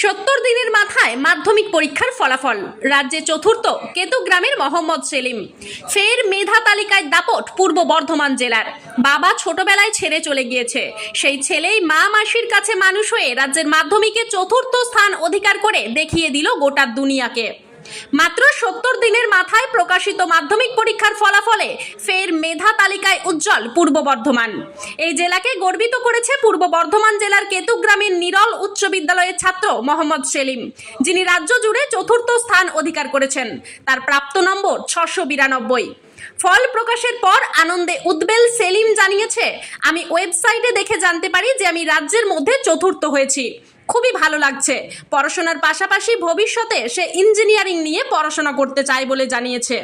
70 দিনের মাথায় মাধ্যমিক পরীক্ষার ফলাফল। রাজ্যে চতুর্থ কেতুগ্রামের মোহাম্মদ সেলিম। ফের মেধা তালিকায় দাপট পূর্ব বর্ধমান জেলার। বাবা ছোটবেলায় ছেড়ে চলে গিয়েছে, সেই ছেলেই মা মাসির কাছে মানুষ হয়ে রাজ্যের মাধ্যমিকে চতুর্থ স্থান অধিকার করে দেখিয়ে দিল গোটা দুনিয়াকে। মাত্র 70 দিনের মাথায় প্রকাশিত মাধ্যমিক পরীক্ষার ফলাফলে ফের মেধা তালিকায় উজ্জ্বল পূর্ব বর্ধমান। এই জেলাকে গর্বিত করেছে পূর্ব বর্ধমান জেলার কেতুগ্রামের নিরল উচ্চ বিদ্যালয়ের ছাত্র মোহাম্মদ সেলিম, যিনি রাজ্য জুড়ে চতুর্থ স্থান অধিকার করেছেন। তার প্রাপ্ত নম্বর 692। ফল প্রকাশের পর আনন্দে উদ্বেল সেলিম জানিয়েছে, আমি ওয়েবসাইটে দেখে জানতে পারি যে আমি রাজ্যের মধ্যে চতুর্থ হয়েছি। খুবই ভালো লাগছে। পড়াশোনার পাশাপাশি ভবিষ্যতে সে ইঞ্জিনিয়ারিং নিয়ে পড়াশোনা করতে চায় বলে জানিয়েছে।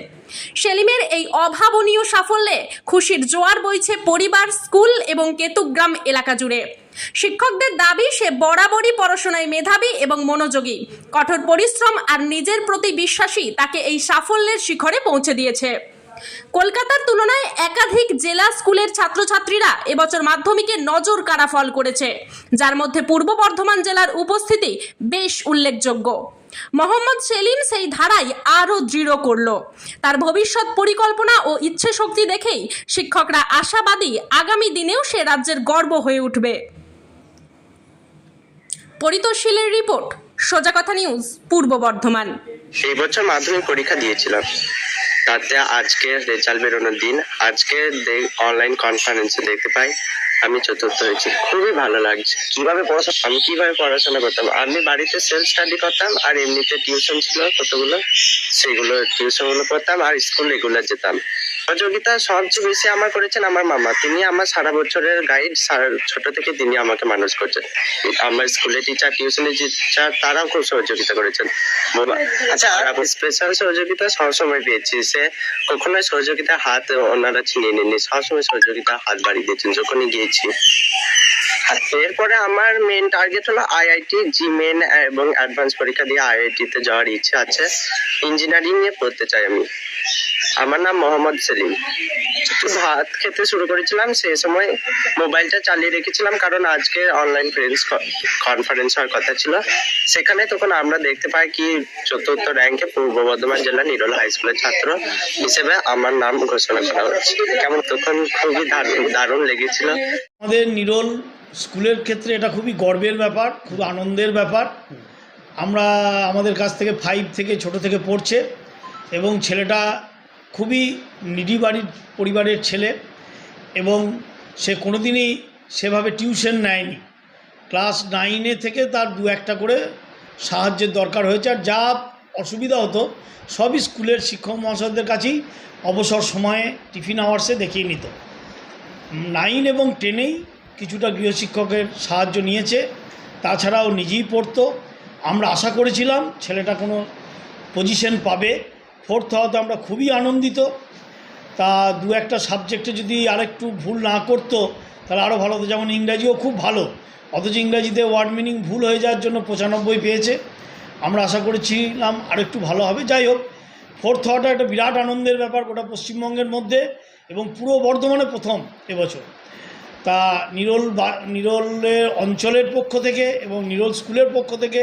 সেলিমের এই অভাবনীয় সাফল্যে খুশির জোয়ার বইছে পরিবার, স্কুল এবং কেতুগ্রাম এলাকা জুড়ে। শিক্ষকদের দাবি, সে বরাবরই পড়াশোনায় মেধাবী এবং মনোযোগী। কঠোর পরিশ্রম আর নিজের প্রতি বিশ্বাসী তাকে এই সাফল্যের শিখরে পৌঁছে দিয়েছে। কলকাতার তুলনায় একাধিক জেলা স্কুলের ছাত্রছাত্রীরা এবছর মাধ্যমিকে নজর কাড়া ফল করেছে, যার মধ্যে পূর্ব বর্ধমান জেলার উপস্থিতি বেশ উল্লেখযোগ্য। মোহাম্মদ সেলিম সেই ধারাই আরও দৃঢ় করল। তার ভবিষ্যৎ পরিকল্পনা ও ইচ্ছে শক্তি দেখেই শিক্ষকরা আশাবাদী আগামী দিনেও সে রাজ্যের গর্ব হয়ে উঠবে। পরিতোষীলের রিপোর্ট, সোজা কথা নিউজ, পূর্ব বর্ধমান। এই বছর মাধ্যমিক পরীক্ষা দিয়েছিলাম, তাতে আজকে রেজাল্ট বেরোনোর দিন। আজকে অনলাইন কনফারেন্সে দেখতে পাই আমি চতুর্থ হয়েছি। খুবই ভালো লাগছে। আমি কিভাবে পড়াশোনা করতাম, আমি বাড়িতে সেলফ স্টাডি করতাম আর এমনিতে টিউশন ছিল কতগুলো, সেগুলো টিউশন গুলো করতাম আর স্কুল রেগুলার যেতাম। সহযোগিতা সবচেয়ে বেশি আমার করেছেন আমার মামা। তিনি আমার সারা বছরের গাইড, ছোট থেকে তিনি আমাকে মানুষ করছেন। আমার স্কুলের টিচার, টিউশনের টিচার, তারাও খুব সহযোগিতা করেছেন। আচ্ছা, স্পেশাল সহযোগিতা সবসময় পেয়েছি। সে কখনোই সহযোগিতা হাত ওনারা ছিনিয়ে নেননি, সবসময় সহযোগিতা হাত বাড়িয়ে দিয়েছেন যখনই গিয়েছি। এরপরে আমার মেন টার্গেট হলো আইআইটি, জিমেন এবং অ্যাডভান্স পরীক্ষা দিয়ে আইআইটিতে যাওয়ার ইচ্ছা আছে। ইঞ্জিনিয়ারিং নিয়ে পড়তে চাই আমি। আমার নাম মোহাম্মদ সেলিম। ভাত খেতে শুরু করেছিলাম, সেই সময় মোবাইলটা চালিয়ে রেখেছিলাম, কারণ আজকে অনলাইন কনফারেন্স হওয়ার কথা ছিল। সেখানে তখন আমরা দেখতে পাই কি চতুর্থ র্যাঙ্কে পূর্ব বর্ধমান জেলা নিরল হাই স্কুলের ছাত্র হিসেবে আমার নাম ঘোষণা করা হচ্ছে। কেমন তখন খুবই দারুণ লেগেছিল। আমাদের নিরল স্কুলের ক্ষেত্রে এটা খুবই গর্বের ব্যাপার, খুব আনন্দের ব্যাপার। আমরা আমাদের কাছ থেকে 5 থেকে ছোট থেকে পড়ছে এবং ছেলেটা খুবই নিডি বাড়ির পরিবারের ছেলে এবং সে কোনোদিনই সেভাবে টিউশন নেয়নি। ক্লাস 9 থেকে তার 2-1টা করে সাহায্যের দরকার হয়েছে, আর যা অসুবিধা হতো সবই স্কুলের শিক্ষক মহাশয়দের কাছেই অবসর সময়ে টিফিন আওয়ার্সে দেখিয়ে নিত। 9 এবং 10-এই কিছুটা গৃহশিক্ষকের সাহায্য নিয়েছে, তাছাড়াও নিজেই পড়তো। আমরা আশা করেছিলাম ছেলেটা কোনো পজিশন পাবে। 4th হওয়াতে আমরা খুবই আনন্দিত। তা 2-1টা সাবজেক্টে যদি আরেকটু ভুল না করতো তাহলে আরও ভালো হতো। যেমন ইংরাজিও খুব ভালো, অথচ ইংরাজিতে ওয়ার্ড মিনিং ভুল হয়ে যাওয়ার জন্য 95 পেয়েছে। আমরা আশা করেছিলাম আরেকটু ভালো হবে। যাই হোক, 4th হওয়াটা একটা বিরাট আনন্দের ব্যাপার গোটা পশ্চিমবঙ্গের মধ্যে এবং পুরো বর্ধমানে প্রথম এবছর। তা নিরলের অঞ্চলের পক্ষ থেকে এবং নিরল স্কুলের পক্ষ থেকে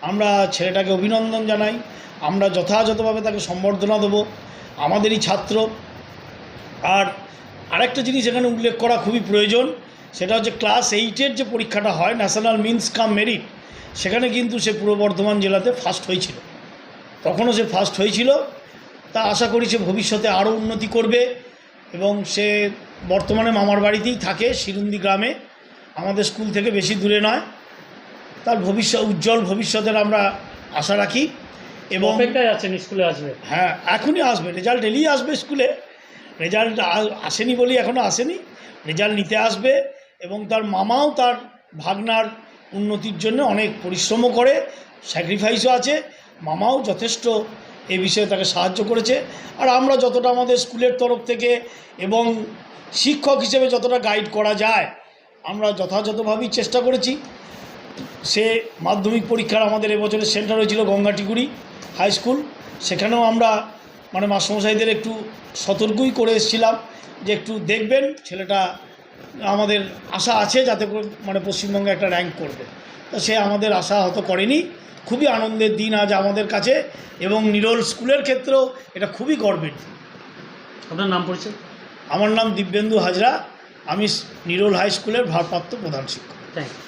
আমরা ছেলেটাকে অভিনন্দন জানাই। আমরা যথাযথভাবে তাকে সম্বর্ধনা দেবো, আমাদেরই ছাত্র। আর আরেকটা জিনিস এখানে উল্লেখ করা খুবই প্রয়োজন, সেটা হচ্ছে ক্লাস 8-এর যে পরীক্ষাটা হয়, ন্যাশনাল মিন্স কাম মেরিট, সেখানে কিন্তু সে পূর্ব বর্ধমান জেলাতে ফার্স্ট হয়েছিল। তখনও সে ফার্স্ট হয়েছিল। তা আশা করি সে ভবিষ্যতে আরও উন্নতি করবে এবং সে বর্তমানে মামার বাড়িতেই থাকে, শিরুন্দি গ্রামে, আমাদের স্কুল থেকে বেশি দূরে নয়। তার উজ্জ্বল ভবিষ্যতের আমরা আশা রাখি এবং অপেক্ষায় আছেন স্কুলে আসবে। হ্যাঁ, এখনই আসবে, রেজাল্ট এলেই আসবে। স্কুলে রেজাল্ট আসেনি বলি এখনও আসেনি, রেজাল্ট নিতে আসবে। এবং তার মামাও তার ভাগনার উন্নতির জন্য অনেক পরিশ্রমও করে, স্যাক্রিফাইসও আছে। মামাও যথেষ্ট এই বিষয়ে তাকে সাহায্য করেছে। আর আমরা যতটা আমাদের স্কুলের তরফ থেকে এবং শিক্ষক হিসেবে যতটা গাইড করা যায় আমরা যথাযথভাবেই চেষ্টা করেছি। সে মাধ্যমিক পরীক্ষার আমাদের এবছরের সেন্টার হয়েছিল গঙ্গাটিগুড়ি হাই স্কুল। সেখানেও আমরা মাস্টারমশাইদের একটু সতর্কই করে এসেছিলাম যে একটু দেখবেন ছেলেটা, আমাদের আশা আছে যাতে পশ্চিমবঙ্গে একটা র্যাঙ্ক করবে। তো সে আমাদের আশা হত করেনি। খুবই আনন্দের দিন আজ আমাদের কাছে, এবং নিরোল স্কুলের ক্ষেত্রেও এটা খুবই গর্বের দিন। আপনার নাম পরিচয়? আমার নাম দিব্যেন্দু হাজরা, আমি নিরোল হাই স্কুলের ভারপ্রাপ্ত প্রধান শিক্ষক। Thank you.